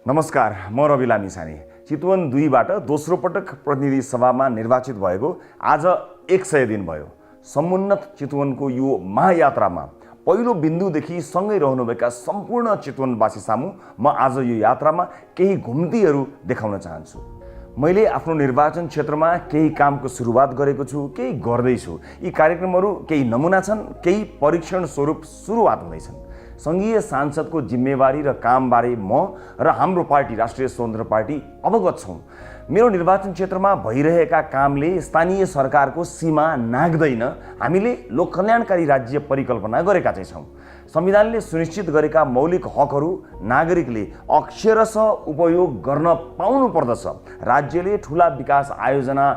नमस्कार, म रवि लामिछाने। चितवन 2 बाट दोस्रो पटक प्रतिनिधि सभामा निर्वाचित भएको आज 100 दिन भयो। समुन्नत चितवनको यो महायात्रामा पहिलो बिन्दुदेखि सँगै रहनुभएका सम्पूर्ण चितवनवासी सामु म आज यो यात्रामा केही घुम्तीहरू देखाउन चाहन्छु। मैले आफ्नो निर्वाचन क्षेत्रमा केही कामको सुरुवात गरेको छु, केही गर्दैछु। यी कार्यक्रमहरू केही नमुना छन्, केही परीक्षण स्वरूप सुरुवात हुँदैछन्। सङ्घीय सांसदको जिम्मेवारी र कामबारे म र हाम्रो पार्टी राष्ट्रिय स्वतन्त्र पार्टी अवगत छौँ। मेरो निर्वाचन क्षेत्रमा भइरहेका कामले स्थानीय सरकारको सीमा नाग्दैन। हामीले लोककल्याणकारी राज्य परिकल्पना गरेका चाहिँ छौँ। संविधानले सुनिश्चित गरेका मौलिक हकहरू नागरिकले अक्षरशः उपयोग गर्न पाउनु पर्दछ। राज्यले ठुला विकास आयोजना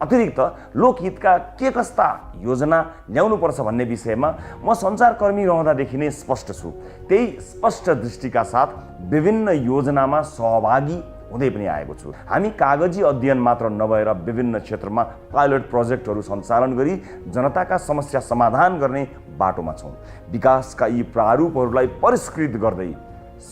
अतिरिक्त लोकहितका के कस्ता योजना ल्याउनुपर्छ भन्ने विषयमा म सञ्चारकर्मी रहँदादेखि नै स्पष्ट छु। त्यही स्पष्ट दृष्टिका साथ विभिन्न योजनामा सहभागी हुँदै पनि आएको छु। हामी कागजी अध्ययन मात्र नभएर विभिन्न क्षेत्रमा पाइलट प्रोजेक्टहरू सञ्चालन गरी जनताका समस्या समाधान गर्ने बाटोमा छौँ। विकासका यी प्रारूपहरूलाई परिष्कृत गर्दै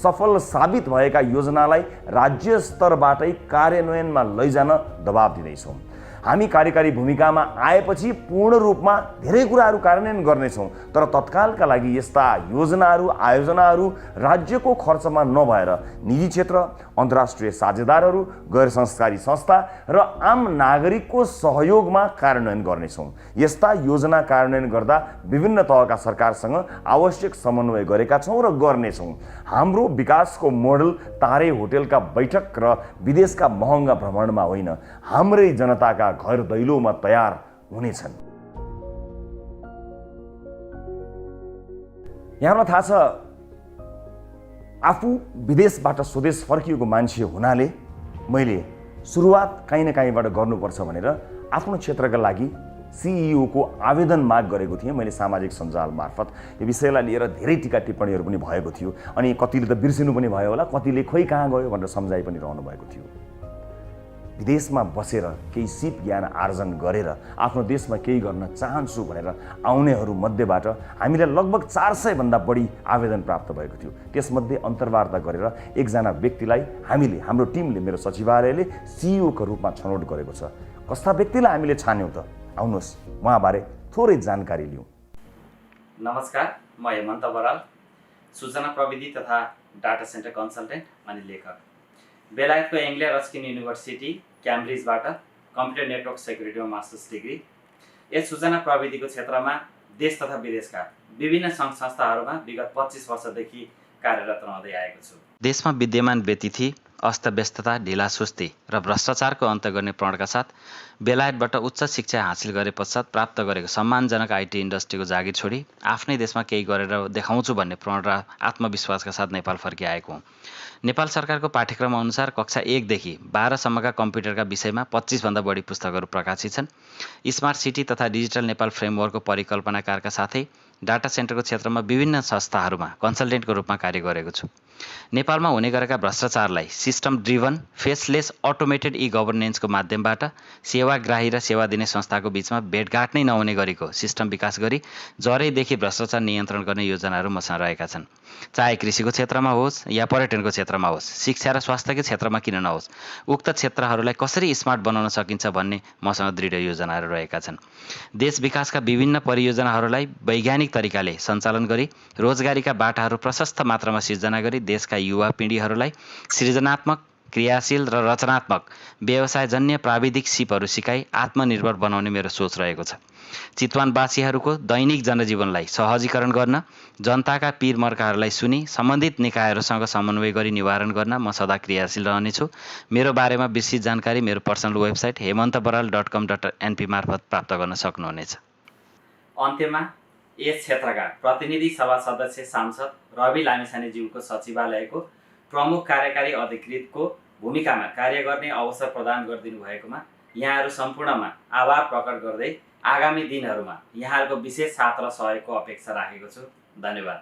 सफल साबित भएका योजनालाई राज्य स्तरबाटै कार्यान्वयनमा लैजान दबाब दिँदैछौँ। हामी कार्यकारी भूमिकामा आएपछि पूर्ण रूपमा धेरै कुराहरू कार्यान्वयन गर्नेछौँ, तर तत्कालका लागि यस्ता योजनाहरू आयोजनाहरू राज्यको खर्चमा नभएर निजी क्षेत्र, अन्तर्राष्ट्रिय साझेदारहरू, गैर संस्कारी संस्था र आम नागरिकको सहयोगमा कार्यान्वयन गर्नेछौँ। यस्ता योजना कार्यान्वयन गर्दा विभिन्न तहका सरकारसँग आवश्यक समन्वय गरेका छौँ र गर्नेछौँ। हाम्रो विकासको मोडल तारे होटेलका बैठक र विदेशका महँगा भ्रमणमा होइन, हाम्रै जनताका घर दैलोमा तयार हुनेछन्। यहाँलाई थाहा छ, आफू विदेशबाट स्वदेश फर्किएको मान्छे हुनाले मैले सुरुवात कहीँ न कहीँबाट गर्नुपर्छ भनेर आफ्नो क्षेत्रका लागि CEO को आवेदन माग गरेको थिएँ। मैले सामाजिक सञ्जाल मार्फत यो विषयलाई लिएर धेरै टिका टिप्पणीहरू पनि भएको थियो। अनि कतिले त बिर्सिनु पनि भयो होला, कतिले खोइ कहाँ गयो भनेर सम्झाइ पनि रहनु भएको थियो। विदेशमा बसेर केही सिप ज्ञान आर्जन गरेर आफ्नो देशमा केही गर्न चाहन्छु भनेर आउनेहरू मध्येबाट हामीलाई लगभग 400 भन्दा बढी आवेदन प्राप्त भएको थियो। त्यसमध्ये अन्तर्वार्ता गरेर एकजना व्यक्तिलाई हामीले, हाम्रो टिमले, मेरो सचिवालयले CEO को रूपमा छनौट गरेको छ। कस्ता व्यक्तिलाई हामीले छान्यौँ त? आउनुहोस् उहाँबारे थोरै जानकारी लिउँ। नमस्कार, म हेमन्त बराल, सूचना प्रविधि तथा डाटा सेन्टर कन्सल्टेन्ट अनि लेखक। बेलायतको एङ्ग्लिया रस्किन युनिभर्सिटी क्याम्ब्रिजबाट कम्प्युटर नेटवर्क सेक्युरिटीमा मास्टर्स डिग्री। यस सूचना प्रविधिको क्षेत्रमा देश तथा विदेशका विभिन्न सङ्घ संस्थाहरूमा विगत 25 वर्षदेखि कार्यरत रहँदै आएको छु। देशमा विद्यमान व्यतिथि, अस्तव्यस्तता, ढिलासुस्ती र भ्रष्टाचारको अन्त्य गर्ने प्रणका साथ बेलायतबाट उच्च शिक्षा हासिल गरे पश्चात प्राप्त गरेको सम्मानजनक IT इन्डस्ट्रीको जागिर छोडी आफ्नै देशमा केही गरेर देखाउँछु भन्ने प्रण र आत्मविश्वासका साथ नेपाल फर्किआएको हुँ। नेपाल सरकारको पाठ्यक्रम अनुसार कक्षा 1 देखि 12 सम्मका कम्प्युटरका विषयमा 25 भन्दा बढी पुस्तकहरू प्रकाशित छन्। स्मार्ट सिटी तथा डिजिटल नेपाल फ्रेमवर्कको परिकल्पनाकारका साथै डाटा सेन्टरको क्षेत्रमा विभिन्न संस्थाहरूमा कन्सल्टेन्टको रूपमा कार्य गरेको छु। नेपालमा हुने गरेका भ्रष्टाचारलाई सिस्टम ड्रिभन फेसलेस अटोमेटेड गभर्नेन्सको माध्यमबाट सेवाग्राही र सेवा दिने संस्थाको बीचमा भेटघाट नै नहुने गरेको सिस्टम विकास गरी जरैदेखि भ्रष्टाचार नियन्त्रण गर्ने योजनाहरू मसँग रहेका छन्। चाहे कृषिको क्षेत्रमा होस् या पर्यटनको क्षेत्रमा होस्, शिक्षा र स्वास्थ्यको क्षेत्रमा किन नहोस्, उक्त क्षेत्रहरूलाई कसरी स्मार्ट बनाउन सकिन्छ भन्ने मसँग दृढ योजनाहरू रहेका छन्। देश विकासका विभिन्न परियोजनाहरूलाई वैज्ञानिक तरिकाले सञ्चालन गरी रोजगारीका बाटाहरू प्रशस्त मात्रामा सिर्जना गरी देशका युवा पिँढीहरूलाई सृजनात्मक, क्रियाशील र रचनात्मक व्यवसायजन्य प्राविधिक सिपहरू सिकाई आत्मनिर्भर बनाउने मेरो सोच रहेको छ। चितवनवासीहरूको दैनिक जनजीवनलाई सहजीकरण गर्न, जनताका पीरमर्काहरूलाई सुनी सम्बन्धित निकायहरूसँग समन्वय गरी निवारण गर्न म सदा क्रियाशील रहनेछु। मेरो बारेमा विस्तृत जानकारी मेरो पर्सनल वेबसाइट hemantabaral.com.np मार्फत प्राप्त गर्न सक्नुहुनेछ। अन्त्यमा यस क्षेत्रका प्रतिनिधि सभा सदस्य सांसद रवि लामिछानेज्यूको सचिवालयको प्रमुख कार्यकारी अधिकृतको भूमिकामा कार्य गर्ने अवसर प्रदान गरिदिनु भएकोमा यहाँहरू सम्पूर्णमा आभार प्रकट गर्दै आगामी दिनहरूमा यहाँहरूको विशेष साथ र सहयोगको अपेक्षा राखेको छु। धन्यवाद।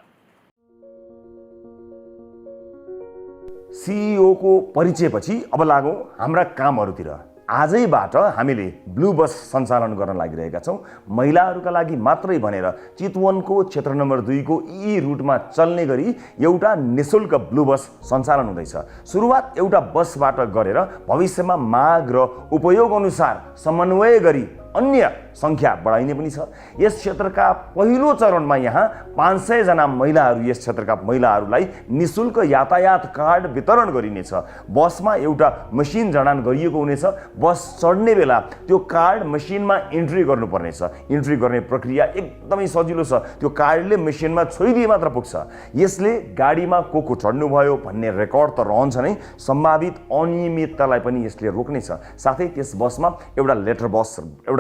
CEO को परिचयपछि अब लागौँ हाम्रा कामहरूतिर। आजैबाट हामीले ब्लू बस सञ्चालन गर्न लागिरहेका छौँ। महिलाहरूका लागि मात्रै भनेर चितवनको क्षेत्र नम्बर 2 को यी रुटमा चल्ने गरी एउटा निःशुल्क ब्लू बस सञ्चालन हुँदैछ। सुरुवात एउटा बसबाट गरेर भविष्यमा माग र उपयोग अनुसार समन्वय गरी अन्य सङ्ख्या बढाइने पनि छ। यस क्षेत्रका पहिलो चरणमा यहाँ 500 जना महिलाहरू, यस क्षेत्रका महिलाहरूलाई निःशुल्क यातायात कार्ड वितरण गरिनेछ। बसमा एउटा मसिन जडान गरिएको हुनेछ। बस चढ्ने बेला त्यो कार्ड मसिनमा इन्ट्री गर्नुपर्नेछ। इन्ट्री गर्ने प्रक्रिया एकदमै सजिलो छ। त्यो कार्डले मसिनमा छोइदिए मात्र पुग्छ। यसले गाडीमा को चढ्नुभयो भन्ने रेकर्ड त रहन्छ नै, सम्भावित अनियमिततालाई पनि यसले रोक्नेछ। साथै त्यस बसमा एउटा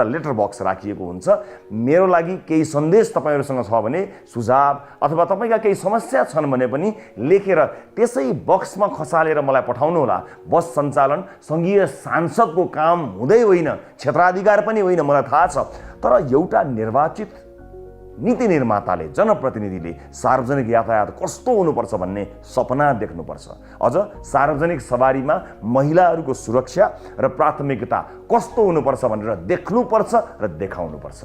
लेटर बक्स राखिएको हुन्छ। मेरो लागि केही सन्देश तपाईहरुसँग छ भने, सुझाव अथवा तपाईका केही समस्या छन् भने पनि लेखेर त्यसै बक्समा खसालेर मलाई पठाउनुहोला। बस सञ्चालन संघीय सांसदको काम हुँदै होइन, क्षेत्राधिकार पनि होइन, मलाई थाहा छ। तर एउटा निर्वाचित नीति निर्माताले, जनप्रतिनिधिले सार्वजनिक यातायात कस्तो हुनुपर्छ भन्ने सपना देख्नुपर्छ। अझ सार्वजनिक सवारीमा महिलाहरूको सुरक्षा र प्राथमिकता कस्तो हुनुपर्छ भनेर देख्नुपर्छ र देखाउनुपर्छ।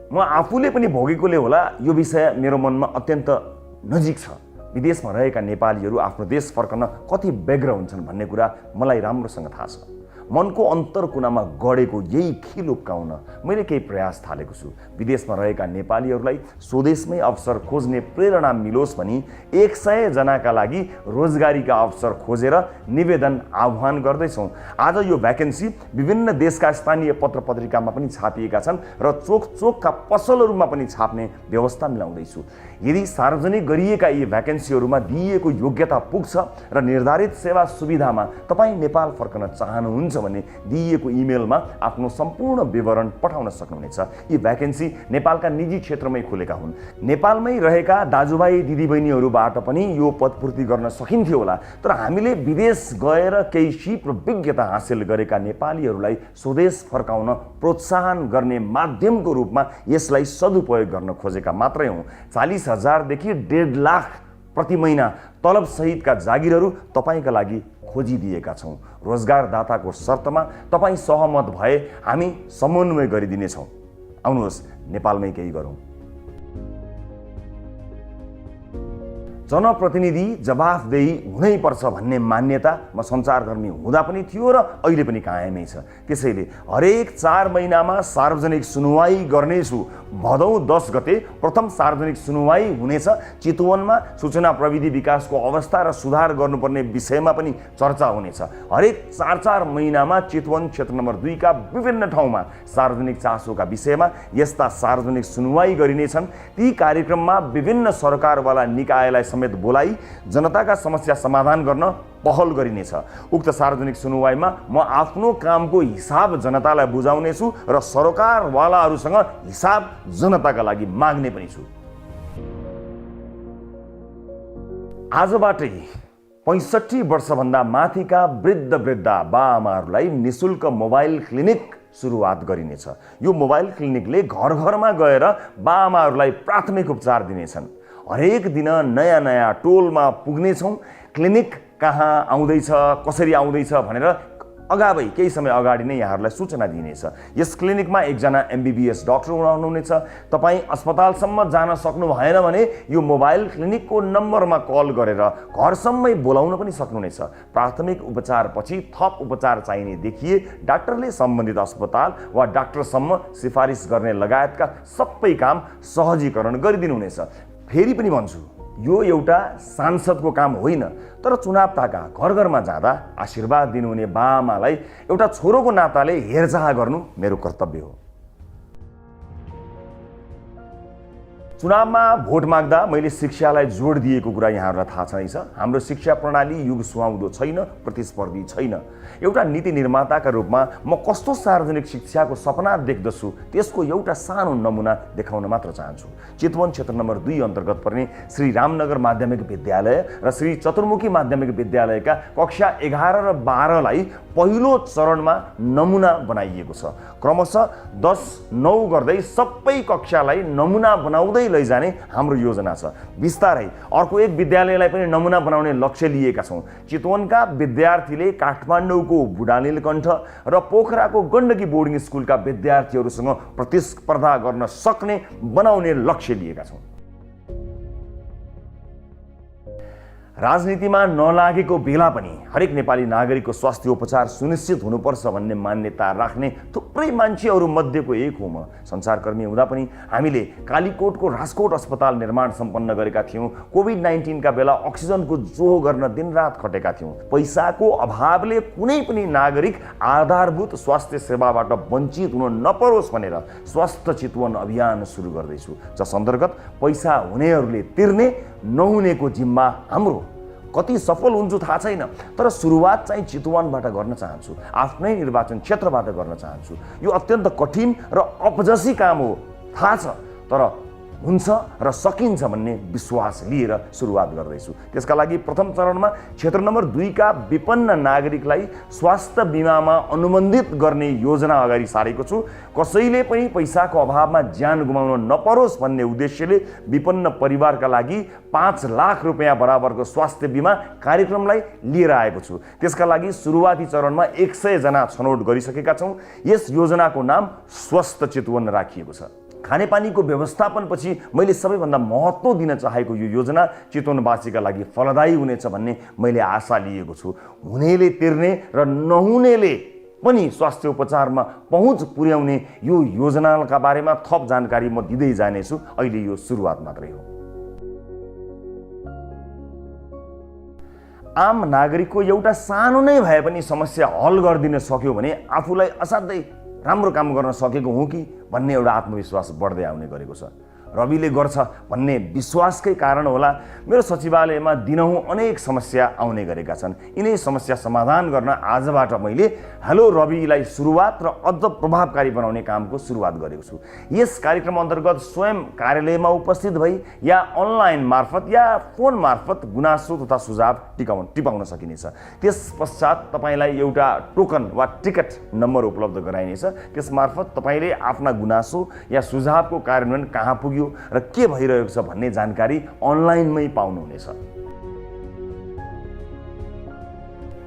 म आफूले पनि भोगेकोले होला यो विषय मेरो मनमा अत्यन्त नजिक छ। विदेशमा रहेका नेपालीहरू आफ्नो देश फर्कन कति व्यग्र हुन्छन् भन्ने कुरा मलाई राम्रोसँग थाहा छ। मनको अन्तरकुनामा गडेको यही खिल उक्काउन मैले केही प्रयास थालेको छु। विदेशमा रहेका नेपालीहरूलाई स्वदेशमै अवसर खोज्ने प्रेरणा मिलोस् भनी 100 जनाका लागि रोजगारीका अवसर खोजेर निवेदन आह्वान गर्दैछौँ। आज यो भ्याकेन्सी विभिन्न देशका स्थानीय पत्र पत्रिकामा पनि छापिएका छन् र चोकका पसलहरूमा पनि छाप्ने व्यवस्था मिलाउँदैछु। यदि सार्वजनिक गरिएका यी भ्याकेन्सीहरूमा दिइएको योग्यता पुग्छ र निर्धारित सेवा सुविधामा तपाईँ नेपाल फर्कन चाहनुहुन्छ भने दिइएको इमेलमा आफ्नो सम्पूर्ण विवरण पठाउन सक्नुहुनेछ। यी भ्याकेन्सी नेपालका निजी क्षेत्रमै खुलेका हुन्। नेपालमै रहेका दाजुभाइ दिदीबहिनीहरूबाट पनि यो पदपूर्ति गर्न सकिन्थ्यो होला। तर हामीले विदेश गएर केही सिप र विज्ञता हासिल गरेका नेपालीहरूलाई स्वदेश फर्काउन प्रोत्साहन गर्ने माध्यमको रूपमा यसलाई सदुपयोग गर्न खोजेका मात्रै हौँ। 40,000 देखि 1.5 लाख प्रति महिना तलब सहितका जागिरहरू तपाईँका लागि खोजिदिएका छौँ। रोजगारदाताको शर्तमा तपाईँ सहमत भए हामी समन्वय गरिदिनेछौँ। आउनुहोस् नेपालमै केही गरौँ। जनप्रतिनिधि जवाफदेही हुनैपर्छ भन्ने मान्यता म सञ्चारकर्मी हुँदा पनि थियो र अहिले पनि कायमै छ। त्यसैले हरेक 4 महिनामा सार्वजनिक सुनुवाई गर्नेछु। भदौ 10 गते प्रथम सार्वजनिक सुनुवाई हुनेछ। चितवनमा सूचना प्रविधि विकासको अवस्था र सुधार गर्नुपर्ने विषयमा पनि चर्चा हुनेछ। हरेक 4 महिनामा चितवन क्षेत्र नम्बर 2 का विभिन्न ठाउँमा सार्वजनिक चासोका विषयमा यस्ता सार्वजनिक सुनुवाई गरिनेछन्। ती कार्यक्रममा विभिन्न सरकारवाला निकायलाई समेत बोलाई जनताका समस्या समाधान गर्न पहल गरिनेछ। उक्त सार्वजनिक सुनुवाईमा म आफ्नो कामको हिसाब जनतालाई बुझाउनेछु र सरकारवालाहरूसँग हिसाब जनताका लागि माग्ने पनि छु। आजबाटै 65 वर्षभन्दा माथिका वृद्धा बाआमाहरूलाई निःशुल्क मोबाइल क्लिनिक सुरुवात गरिनेछ। यो मोबाइल क्लिनिकले घर घरमा गएर बाआमाहरूलाई प्राथमिक उपचार दिनेछन्। हरेक दिन नयाँ टोलमा पुग्नेछौँ। क्लिनिक कहाँ आउँदैछ, कसरी आउँदैछ भनेर केही समय अगाडि नै यहाँहरूलाई सूचना दिइनेछ। यस क्लिनिकमा एकजना MBBS डाक्टर हुनुहुनेछ। तपाईँ अस्पतालसम्म जान सक्नु भएन भने यो मोबाइल क्लिनिकको नम्बरमा कल गरेर घरसम्मै बोलाउन पनि सक्नुहुनेछ। प्राथमिक उपचारपछि थप उपचार चाहिने देखिए डाक्टरले सम्बन्धित अस्पताल वा डाक्टरसम्म सिफारिस गर्ने लगायतका सबै काम सहजीकरण गरिदिनुहुनेछ। फेरि पनि भन्छु, यो एउटा सांसदको काम होइन, तर चुनाव ताका घर घरमा जाँदा आशीर्वाद दिनुहुने बाआमालाई एउटा छोरोको नाताले हेरचाह गर्नु मेरो कर्तव्य हो। चुनावमा भोट माग्दा मैले शिक्षालाई जोड दिएको कुरा यहाँहरूलाई थाहा छैछ। हाम्रो शिक्षा प्रणाली युग सुहाउँदो छैन, प्रतिस्पर्धी छैन। एउटा नीति निर्माताका रूपमा म कस्तो सार्वजनिक शिक्षाको सपना देख्दछु त्यसको एउटा सानो नमुना देखाउन मात्र चाहन्छु। चितवन क्षेत्र नम्बर 2 अन्तर्गत पर्ने श्री रामनगर माध्यमिक विद्यालय र श्री चतुर्मुखी माध्यमिक विद्यालयका कक्षा 11 र 12 लाई पहिलो चरणमा नमुना बनाइएको छ। क्रमशः 10-9 गर्दै सबै कक्षालाई नमुना बनाउँदै सँगै लैजाने हाम्रो योजना छ। बिस्तारै अर्को एक विद्यालयलाई पनि नमुना बनाउने लक्ष्य लिएका छौँ। चितवनका विद्यार्थीले काठमाडौँको बुढानीलकण्ठ र पोखराको गण्डकी बोर्डिङ स्कुलका विद्यार्थीहरूसँग प्रतिस्पर्धा गर्न सक्ने बनाउने लक्ष्य लिएका छौँ। राजनीतिमा नलागेको बेला पनि हरेक नेपाली नागरिकको स्वास्थ्य उपचार सुनिश्चित हुनुपर्छ भन्ने मान्यता राख्ने थुप्रै मान्छेहरू मध्येको एक हो म। सञ्चारकर्मी हुँदा पनि हामीले कालीकोटको राजकोट अस्पताल निर्माण सम्पन्न गरेका थियौँ। कोभिड-19 का बेला अक्सिजनको जोहो गर्न दिनरात खटेका थियौँ। पैसाको अभावले कुनै पनि नागरिक आधारभूत स्वास्थ्य सेवाबाट वञ्चित हुन नपरोस् भनेर स्वस्थ चितवन अभियान सुरु गर्दैछु, जस अन्तर्गत पैसा हुनेहरूले तिर्ने, नहुनेको जिम्मा हाम्रो। कति सफल हुन्छु थाहा छैन, तर सुरुवात चाहिँ चितवनबाट गर्न चाहन्छु, आफ्नै निर्वाचन क्षेत्रबाट गर्न चाहन्छु। यो अत्यन्त कठिन र अपजसी काम हो थाहा छ, तर हुन्छ र सकिन्छ भन्ने विश्वास लिएर सुरुवात गर्दैछु। त्यसका लागि प्रथम चरणमा क्षेत्र नम्बर 2 का विपन्न नागरिकलाई स्वास्थ्य बिमामा अनुबन्धित गर्ने योजना अगाडि सारेको छु। कसैले पनि पैसाको अभावमा ज्यान गुमाउन नपरोस् भन्ने उद्देश्यले विपन्न परिवारका लागि 5 लाख रुपियाँ बराबरको स्वास्थ्य बिमा कार्यक्रमलाई लिएर आएको छु। त्यसका लागि सुरुवाती चरणमा 100 जना छनौट गरिसकेका छौँ। यस योजनाको नाम स्वस्थ चितवन राखिएको छ। खानेपानीको व्यवस्थापनपछि मैले सबैभन्दा महत्त्व दिन चाहेको यो योजना चितवनवासीका लागि फलदायी हुनेछ भन्ने मैले आशा लिएको छु। हुनेले तिर्ने र नहुनेले पनि स्वास्थ्य उपचारमा पहुँच पुर्याउने यो योजनाका बारेमा थप जानकारी म दिँदै जानेछु। अहिले यो सुरुवात मात्रै हो। आम नागरिकको एउटा सानो नै भए पनि समस्या हल गरिदिन सक्यो भने आफूलाई असाध्यै राम्रो काम गर्न सकेको हुँ कि भन्ने एउटा आत्मविश्वास बढ्दै आउने गरेको छ। रविले गर्छ भन्ने विश्वासकै कारण होला मेरो सचिवालयमा दिनहुँ अनेक समस्या आउने गरेका छन्। यिनै समस्या समाधान गर्न आजबाट मैले हेलो रविलाई सुरुवात र अझ प्रभावकारी बनाउने कामको सुरुवात गरेको छु। यस कार्यक्रम अन्तर्गत स्वयं कार्यालयमा उपस्थित भई या अनलाइन मार्फत या फोन मार्फत गुनासो तथा सुझाव टिपाउन सकिनेछ। त्यस पश्चात तपाईँलाई एउटा टोकन वा टिकट नम्बर उपलब्ध गराइनेछ। त्यस मार्फत तपाईँले आफ्ना गुनासो या सुझावको कार्यान्वयन कहाँ पुग्यो र के भइरहेको छ भन्ने जानकारी अनलाइनमै पाउनुहुनेछ।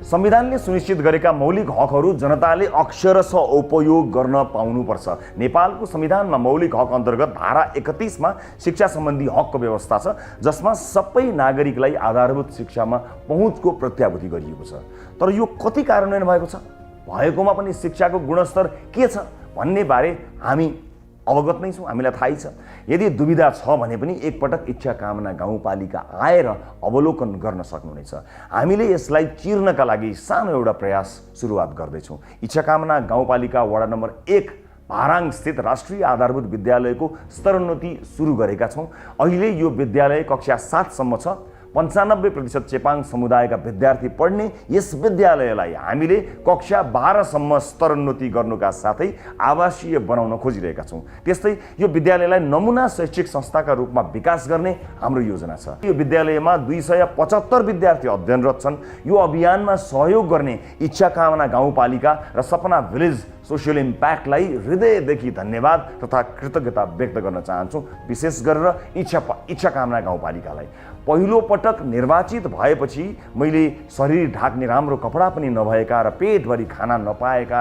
संविधानले सुनिश्चित गरेका मौलिक हकहरू जनताले अक्षरशः उपयोग गर्न पाउनुपर्छ। नेपालको संविधानमा मौलिक हक अन्तर्गत धारा 31 मा शिक्षा सम्बन्धी हकको व्यवस्था छ, जसमा सबै नागरिकलाई आधारभूत शिक्षामा पहुँचको प्रत्याभूति गरिएको छ। तर यो कति कार्यान्वयन भएको छ, भएकोमा पनि शिक्षाको गुणस्तर के छ भन्ने बारे हामी अवगत नै छौँ, हामीलाई थाहै छ। यदि दुविधा छ भने पनि एकपटक इच्छा कामना गाउँपालिका आएर अवलोकन गर्न सक्नुहुनेछ। हामीले यसलाई चिर्नका लागि सानो एउटा प्रयास सुरुवात गर्दैछौँ। इच्छा कामना गाउँपालिका वडा नम्बर 1 भाराङ स्थित राष्ट्रिय आधारभूत विद्यालयको स्तरोन्नति सुरु गरेका छौँ। अहिले यो विद्यालय कक्षा 7 सम्म छ। 95% चेपाङ समुदायका विद्यार्थी पढ्ने यस विद्यालयलाई हामीले कक्षा 12 सम्म स्तरोन्नति गर्नुका साथै आवासीय बनाउन खोजिरहेका छौँ। त्यस्तै यो विद्यालयलाई नमुना शैक्षिक संस्थाका रूपमा विकास गर्ने हाम्रो योजना छ। यो विद्यालयमा 275 विद्यार्थी अध्ययनरत छन्। यो अभियानमा सहयोग गर्ने इच्छा कामना गाउँपालिका र सपना भिलेज सोसियल इम्प्याक्टलाई हृदयदेखि धन्यवाद तथा कृतज्ञता व्यक्त गर्न चाहन्छु। विशेष गरेर इच्छा कामना गाउँपालिकालाई पहिलो पटक निर्वाचित भएपछि मैले शरीर ढाक्ने राम्रो कपडा पनि नभएका र पेटभरि खाना नपाएका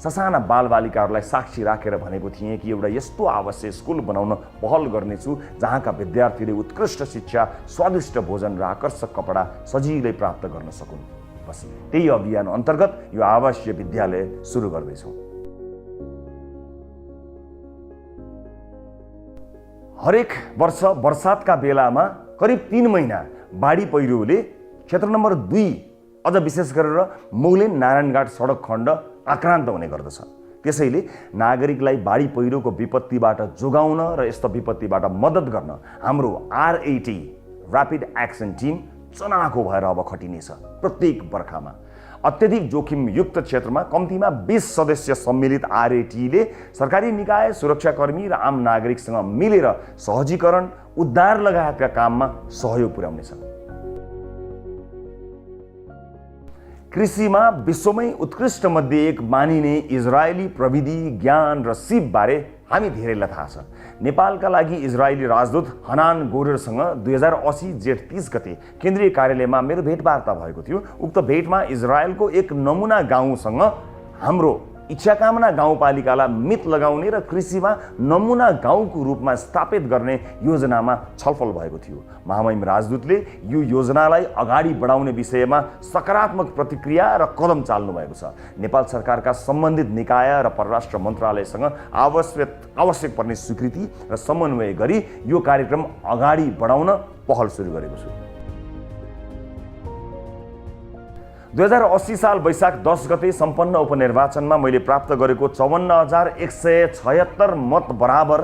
ससाना बालबालिकाहरूलाई साक्षी राखेर भनेको थिएँ कि एउटा यस्तो आवश्यक स्कुल बनाउन पहल गर्नेछु जहाँका विद्यार्थीले उत्कृष्ट शिक्षा, स्वादिष्ट भोजन र आकर्षक कपडा सजिलै प्राप्त गर्न सकुन्। बस त्यही अभियान अन्तर्गत यो आवासीय विद्यालय सुरु गर्दैछौँ। हरेक वर्ष बर्सातका बेलामा करिब 3 महिना बाढी पहिरोले क्षेत्र नम्बर 2 अझ विशेष गरेर मौलिन नारायणघाट सडक खण्ड आक्रान्त हुने गर्दछ। त्यसैले नागरिकलाई बाढी पहिरोको विपत्तिबाट जोगाउन र यस्तो विपत्तिबाट मद्दत गर्न हाम्रो RAT ऱ्यापिड एक्सन टिम चनाखो भएर अब खटिनेछ। प्रत्येक बर्खामा अत्यधिक जोखिमयुक्त क्षेत्रमा कम्तीमा 20 सदस्य सम्मिलित RATले सरकारी निकाय, सुरक्षाकर्मी र आम नागरिकसँग मिलेर सहजीकरण, उद्धार लगायतका काममा सहयोग पुर्याउनेछ। कृषिमा विश्वमै उत्कृष्ट मध्ये एक मानिने इजरायली प्रविधि, ज्ञान र सिपबारे हामी धेरैलाई थाहा छ। नेपालका लागि इजरायली राजदूत हनान गोरेरसँग 2080 जेठ 30 गते केन्द्रीय कार्यालयमा मेरो भेटवार्ता भएको थियो। उक्त भेटमा इजरायलको एक नमुना गाउँसँग हाम्रो इच्छाकामना गाउँपालिकालाई मित लगाउने र कृषिमा नमुना गाउँको रूपमा स्थापित गर्ने योजनामा छलफल भएको थियो। महामहिम राजदूतले यो योजनालाई अगाडि बढाउने विषयमा सकारात्मक प्रतिक्रिया र कदम चाल्नु भएको छ। नेपाल सरकारका सम्बन्धित निकाय र परराष्ट्र मन्त्रालयसँग आवश्यक पर्ने स्वीकृति र समन्वय गरी यो कार्यक्रम अगाडि बढाउन पहल सुरु गरेको छु। 2080 साल वैशाख 10 गते सम्पन्न उपनिर्वाचनमा मैले प्राप्त गरेको 54,176 मत बराबर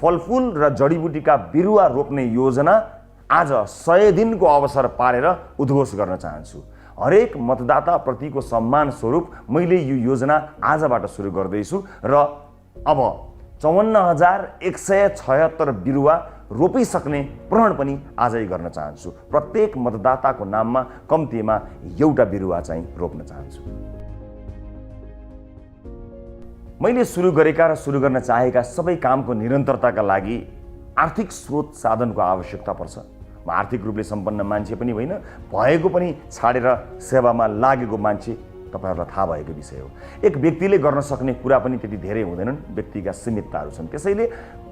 फलफुल र जडीबुटीका बिरुवा रोप्ने योजना आज 100 दिनको अवसर पारेर उद्घोष गर्न चाहन्छु। हरेक मतदाता प्रतिको सम्मान स्वरूप मैले यो योजना आजबाट सुरु गर्दैछु र अब 54,176 बिरुवा रोपिसक्ने प्रण पनि आजै गर्न चाहन्छु। प्रत्येक मतदाताको नाममा कम्तीमा एउटा बिरुवा चाहिँ रोप्न चाहन्छु। मैले सुरु गरेका र सुरु गर्न चाहेका सबै कामको निरन्तरताका लागि आर्थिक स्रोत साधनको आवश्यकता पर्छ। म आर्थिक रूपले सम्पन्न मान्छे पनि होइन, भएको पनि छाडेर सेवामा लागेको मान्छे तपाईहरुलाई थाहा भएको विषय हो। एक व्यक्तिले गर्न सक्ने कुरा पनि त्यति धेरै हुँदैनन्, व्यक्तिका सीमितताहरू छन्। त्यसैले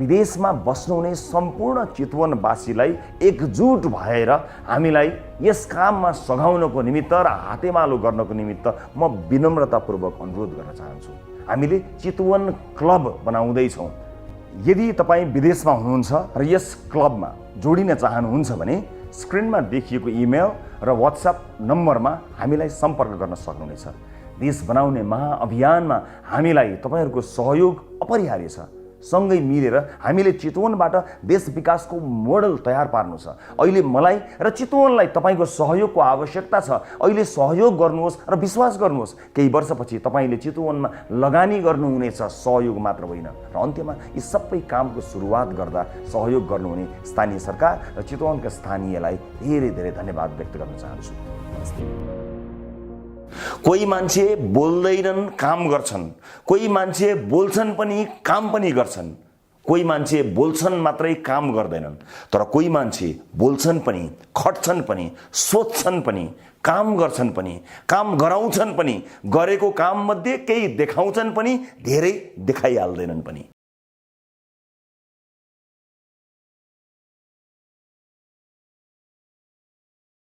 विदेशमा बस्नुहुने सम्पूर्ण चितवनवासीलाई एकजुट भएर हामीलाई यस काममा सघाउनको निमित्त र हातेमालो गर्नको निमित्त म विनम्रतापूर्वक अनुरोध गर्न चाहन्छु। हामीले चितवन क्लब बनाउँदैछौँ। यदि तपाईँ विदेशमा हुनुहुन्छ र यस क्लबमा जोडिन चाहनुहुन्छ भने स्क्रिनमा देखिएको इमेल र व्हाट्सएप नम्बरमा हामीलाई सम्पर्क गर्न सक्नुहुनेछ। देश बनाउने महाअभियानमा हामीलाई तपाईहरुको सहयोग अपरिहार्य छ। सँगै मिलेर हामीले चितवनबाट देश विकासको मोडल तयार पार्नु छ। अहिले मलाई र चितवनलाई तपाईको सहयोगको आवश्यकता छ। अहिले सहयोग गर्नुहोस् र विश्वास गर्नुहोस्, केही वर्षपछि तपाईले चितवनमा लगानी गर्नुहुनेछ, सहयोग मात्र होइन। र अन्त्यमा यी सबै कामको सुरुवात गर्दा सहयोग गर्नुहुने स्थानीय सरकार र चितवनका स्थानीयलाई धेरै धेरै धन्यवाद व्यक्त गर्न चाहन्छु। नमस्ते। कोही मान्छे बोल्दैनन् काम गर्छन्, कोही मान्छे बोल्छन् पनि काम पनि गर्छन्, कोही मान्छे बोल्छन् मात्रै काम गर्दैनन्, तर कोही मान्छे बोल्छन् पनि, खट्छन् पनि, सोध्छन् पनि, काम गर्छन् पनि, काम गराउँछन् पनि, गरेको काम मध्ये केही देखाउँछन् पनि, धेरै देखाइहाल्दैनन् पनि।